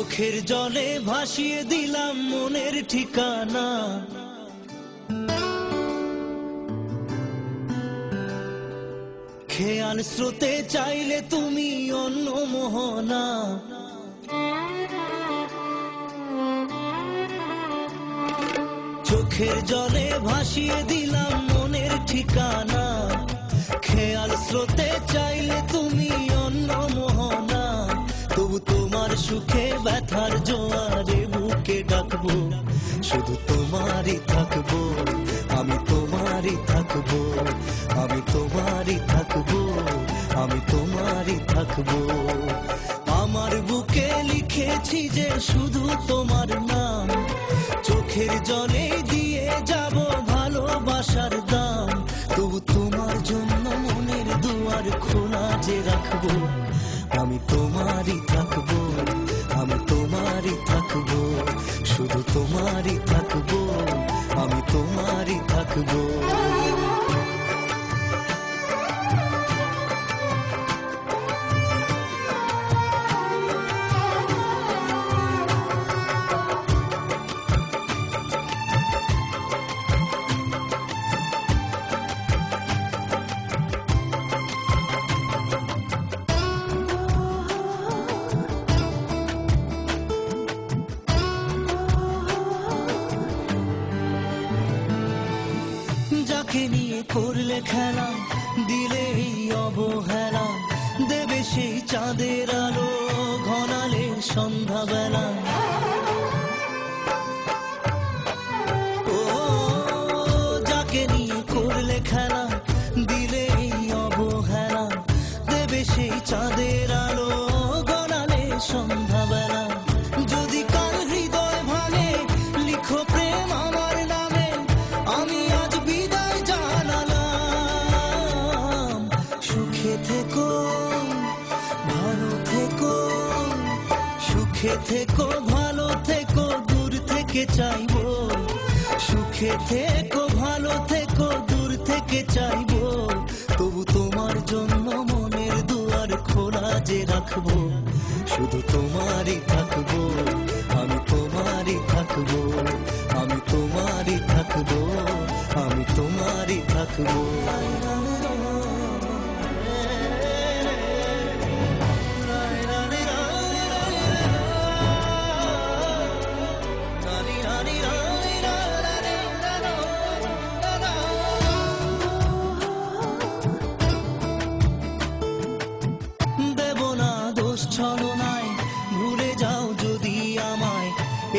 চোখের জলে ভাসিয়ে দিলাম মনের ঠিকানা। খেয়াল স্রোতে চাইলে তুমি অন্য মোহনা। চোখের জলে ভাসিয়ে দিলাম মনের ঠিকানা। খেয়াল স্রোতে চাইলে তুমি অন্য মোহনা। তবু তোমার সুখে ব্যথার জোয়ারে বুকে ডাকবো, শুধু তোমারই থাকবো, আমি তোমারই থাকবো, আমি তোমারই থাকবো, আমি তোমারই থাকবো। আমার বুকে লিখেছি যে শুধু তোমার নাম, চোখের জলে দিয়ে যাব ভালোবাসার দাম। তবু তোমার জন্য মনের দুয়ার খোলা যে রাখবো, আমি তোমারই থাকবো, আমি তোমারই থাকবো, শুধু তোমারই থাকবো, আমি তোমারই থাকবো। যাকে নিয়ে করলে খেলা, দিলে এই অবহেলা, দেবে সেই চাঁদের আলো ঘনালে সন্ধ্যাবেলা। ও যাকে নিয়ে করলে খেলা, দিলে এই অবহেলা, দেবে সেই চাঁদের আলো ঘনালে সন্ধ্যাবেলা। যদি কাল হৃদয় ভাঙে লিখো প্রেম আমার নামে, আমি আজ বিদায় জানালাম। সুখে থেকো, ভালো থেকো, সুখে থেকো, ভালো থেকো, দূর থেকে চাইবো। সুখে থেকো, ভালো থেকো, দূর থেকে চাইবো। তবু তোমার জন্য মনের দুয়ার খোলা যে রাখবো, শুধু তোমারই থাকবো, আমি তোমারই থাকবো, আমি তোমারই থাকবো, আমি তোমারই থাকবো। দেব না দোষ ছলনায়, ভুলে যাও যদি আমায়,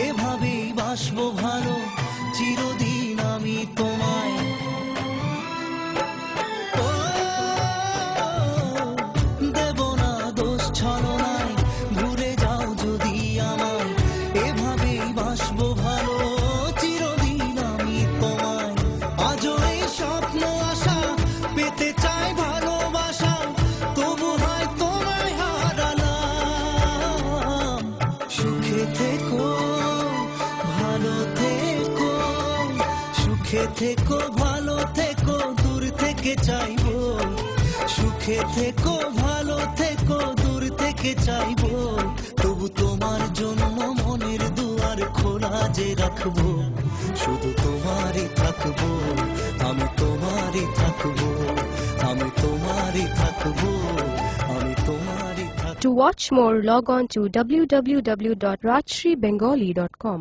এভাবেই বাসবো ভালো চিরদিন আমি তোমায়। ও দেব না দোষ ছলনায়, ভুলে যাও যদি আমায়, এভাবেই বাসবো ভালো চিরদিন আমি তোমায়। আজও এই স্বপ্ন আশা পেতে চাই ভালোবাসা, তবু হয় তোমায় হারালাম। সুখে থেকো, ভালো থেকো, সুখে থেকো, ভালো থেকো, দূর থেকে চাইবো। সুখে থেকো, ভালো থেকো, দূর থেকে চাইবো। তবু তোমার জন্য মনের দুয়ার খোলা যে রাখবো, শুধু তোমারই থাকবো, আমি তোমারই থাকবো, আমি তোমারই থাকবো, আমি তোমারই থাকবো। To watch more, log on to www.rajshreebengali.com.